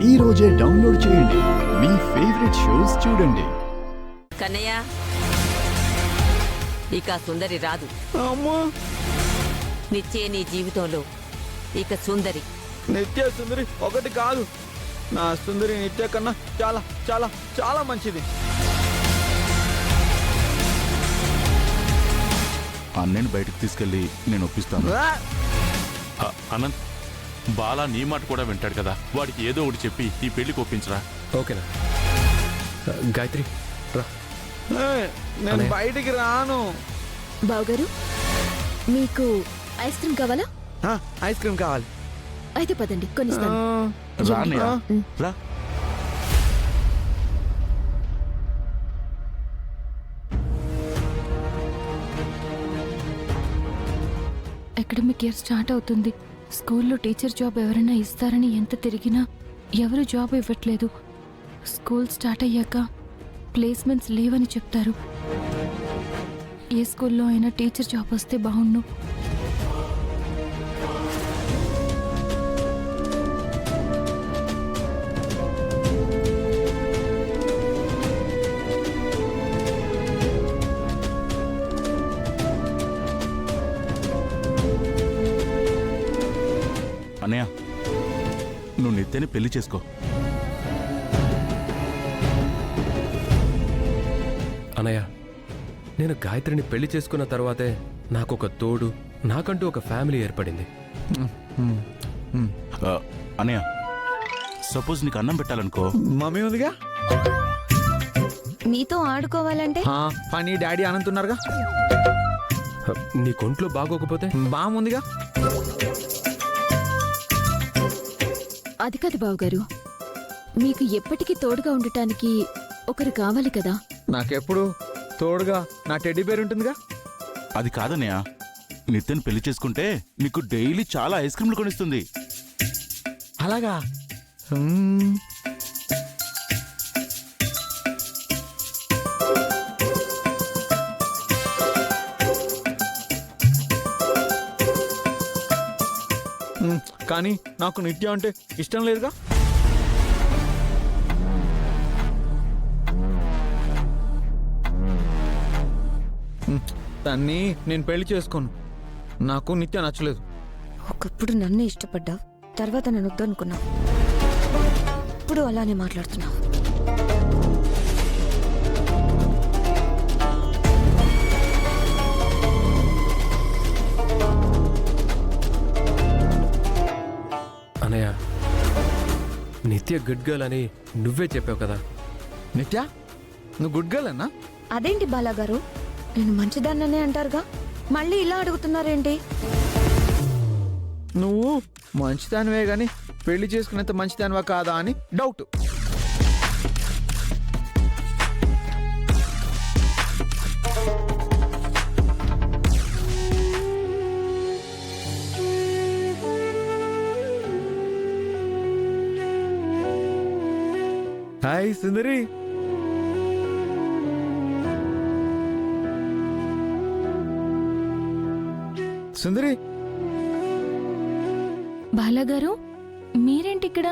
ఈ రోజే డౌన్లోడ్ చేయండి. మీ ఫేవరెట్ షోస్ చూడండి. కన్నయ్య, ఇక సుందరి రాదు. అమ్మా, నిత్యే నీ జీవితంలో ఇక సుందరి. నిత్య సుందరి ఒకటి కాదు, నా సుందరి నిత్య కన్నా చాలా చాలా చాలా మంచిది. అన్నయ్యని బయటకు తీసుకెళ్ళి నేను ఒప్పిస్తాను. అనంత్, బాలా నీ మాట కూడా వింటాడు కదా, వాడికి ఏదో ఒకటి చెప్పి ఈ పెళ్లికి ఒప్పించరా. ఓకేనా గాయత్రి రా. నేను బయటికి రాను. బావగారు, మీకు ఐస్ క్రీమ్ కావాలా? ఐస్ క్రీమ్ కావాలి. అయితే పదండి, కొనిస్తాను. రా అన్నయ్య, రా. అకాడమిక్ ఇయర్ స్టార్ట్ అవుతుంది. స్కూల్లో టీచర్ జాబ్ ఎవరైనా ఇస్తారని ఎంత తిరిగినా ఎవరు జాబ్ ఇవ్వట్లేదు. స్కూల్ స్టార్ట్ అయ్యాక ప్లేస్మెంట్స్ లేవని చెప్తారు. ఏ స్కూల్లో అయినా టీచర్ జాబ్ వస్తే బాగుండు. అన్నయ్య, నువ్వు నిత్యని పెళ్లి చేసుకో. అనయ్య, నేను గాయత్రిని పెళ్లి చేసుకున్న తర్వాతే నాకు ఒక తోడు, నాకంటూ ఒక ఫ్యామిలీ ఏర్పడింది. అన్నయ్య, సపోజ్ నీకు అన్నం పెట్టాలనుకో, మమ్మీ ఉందిగా. నీతో ఆడుకోవాలంటే ఫనీ డాడీ అనంతున్నారుగా. నీ కొంట్లో బాగోకపోతే బాగుందిగా. అది కాదు బావగారు, మీకు ఎప్పటికీ తోడుగా ఉండటానికి ఒకరు కావాలి కదా. నాకెప్పుడు తోడుగా నా టెడ్డీ బేర్ ఉంటుందిగా. అది కాదన్నయ్య, నిత్యని పెళ్లి చేసుకుంటే నీకు డైలీ చాలా ఐస్ క్రీమ్లు కొనిస్తుంది. అలాగా? కానీ నాకు నిత్య అంటే ఇష్టం లేదుగా. తన్ని నేను పెళ్లి చేసుకోను. నాకు నిత్య నచ్చలేదు. ఒకప్పుడు నన్నే ఇష్టపడ్డావు, తర్వాత నన్ను వద్దనుకున్నావు. ఇప్పుడు అలానే మాట్లాడుతున్నావు. అనయ్య, నిత్య గుడ్ గర్ల్ అని నువ్వే చెప్పావు కదా. నిత్య, నువ్వు గుడ్ గర్ల్ అన్నా? అదేంటి బాలాగారు, నేను మంచిదాన్ననే అంటారుగా, మళ్ళీ ఇలా అడుగుతున్నారేంటి? నువ్వు మంచిదానివే గాని పెళ్లి చేసుకునేంత మంచిదానివా కాదా అని డౌట్. హాయ్ సుందరి. సుందరి, బాలాగారు, మీరేంటి ఇక్కడ?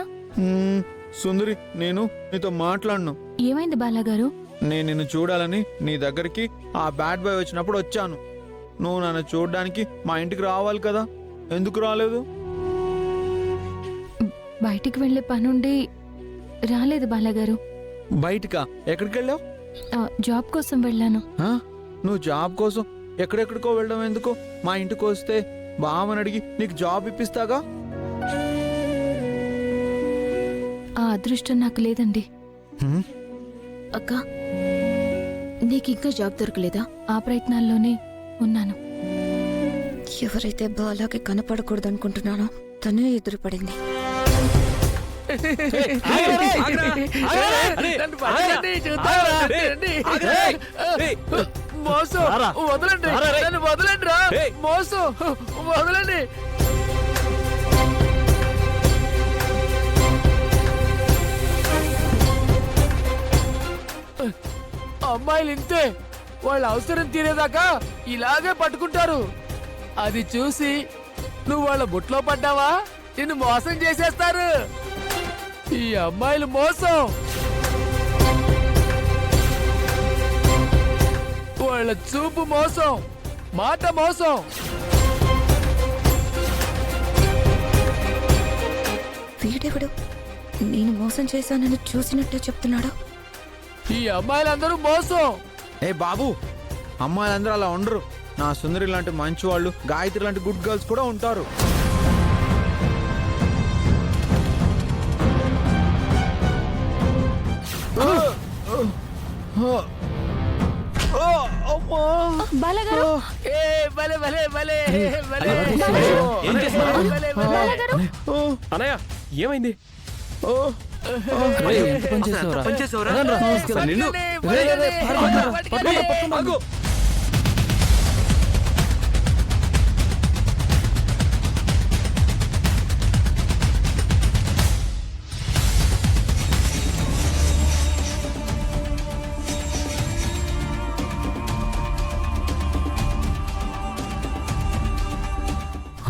సుందరి, నేను నీతో మాట్లాడను. ఏమైంది బాలాగారు? నేను నిన్ను చూడాలని నీ దగ్గరికి ఆ బ్యాడ్ బాయ్ వచ్చినప్పుడు వచ్చాను. నువ్వు నన్ను చూడడానికి మా ఇంటికి రావాలి కదా, ఎందుకు రాలేదు? బయటికి వెళ్లే పనుండి రాలేదు బాలాగారు. బయటికా? ఎక్కడికి వెళ్ళావు? జాబ్ కోసం వెళ్ళాను. నువ్వు జాబ్ కోసం ఎక్కడెక్కడికో వెళ్ళడం ఎందుకు? మా ఇంటికి వస్తే బావని అడిగి నీకు జాబ్ ఇప్పిస్తాగా. ఆ అదృష్టం నాకు లేదండి. అక్క, నీకింకా జాబ్ దొరకలేదా? ఆ ప్రయత్నాల్లోనే ఉన్నాను. ఎవరైతే బాలాకి కనపడకూడదు అనుకుంటున్నానో తనే ఎదురుపడింది. అమ్మాయిలు ఇంతే, వాళ్ళ అవసరం తీరేదాకా ఇలాగే పట్టుకుంటారు. అది చూసి నువ్వు వాళ్ళ బుట్లో పడ్డావా నిన్ను మోసం చేసేస్తారు. ఈ అమ్మాయిలు మోసం. వాళ్ళ చూపు మోసం, మాట మోసం. వీడెవడు నేను మోసం చేశానని చూసినట్టే చెప్తున్నాడు. ఈ అమ్మాయిలందరూ మోసం. ఏ బాబు, అమ్మాయిలందరూ అలా ఉండరు. నా సుందరి లాంటి మంచి వాళ్ళు, గాయత్రి లాంటి గుడ్ గర్ల్స్ కూడా ఉంటారు. బాలగారు ఏ భలే భలే భలే భలే ఏం చేస్తున్నావు? భలే భలే. బాలగారు అనయ్య ఏమైంది? ఆగు.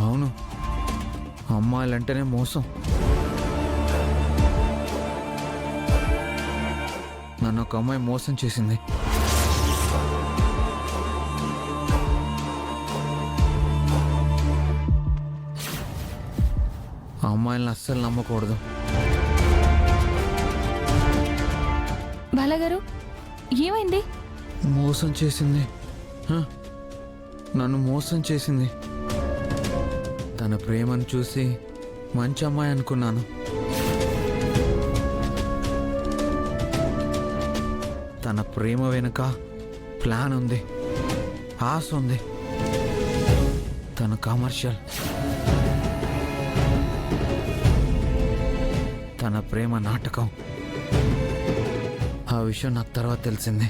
అవును, అమ్మాయిలంటేనే మోసం. నన్ను ఒక అమ్మాయి మోసం చేసింది. ఆ అమ్మాయిలను అస్సలు నమ్మకూడదు. బాలగారు ఏమైంది? మోసం చేసింది. హ? నన్ను మోసం చేసింది. తన ప్రేమను చూసి మంచి అమ్మాయి అనుకున్నాను. తన ప్రేమ వెనుక ప్లాన్ ఉంది, ఆశ ఉంది. తన కమర్షియల్. తన ప్రేమ నాటకం. ఆ విషయం నాకు తర్వాత తెలిసింది.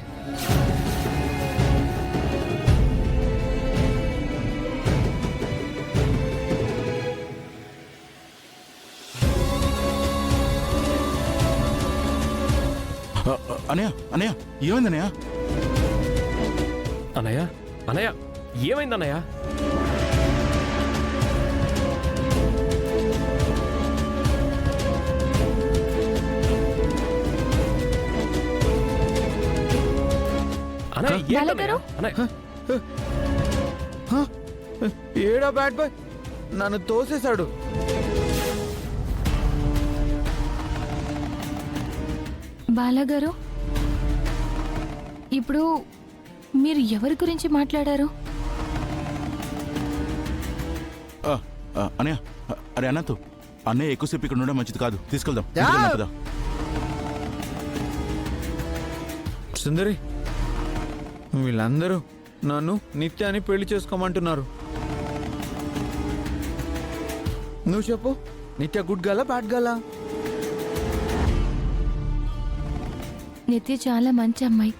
అనయ్య అనయ్య ఏమైంది అనయ్య? అనయ్య అనయ్య ఏమైంది అనయ్య? అనయ్య ఏంటి అనయ్య? బాలగారు? అనయ్య ఏడా బ్యాడ్ బాయ్ నన్ను తోసేశాడు. బాలగారు ఇప్పుడు మీరు ఎవరి గురించి మాట్లాడారు? అనయ్య అరే అనంతు, అన్నయ్య ఎక్కువసేపు ఇక్కడ ఉండడం మంచిది కాదు. తీసుకెళ్దాం. ఇంటికి వెళ్దాం, పద. సుందరి, వీళ్ళందరూ నన్ను నిత్యాన్ని పెళ్లి చేసుకోమంటున్నారు. నువ్వు చెప్పు, నిత్య గుడ్ గర్లా బ్యాడ్ గర్లా? నిత్య చాలా మంచి అమ్మాయి.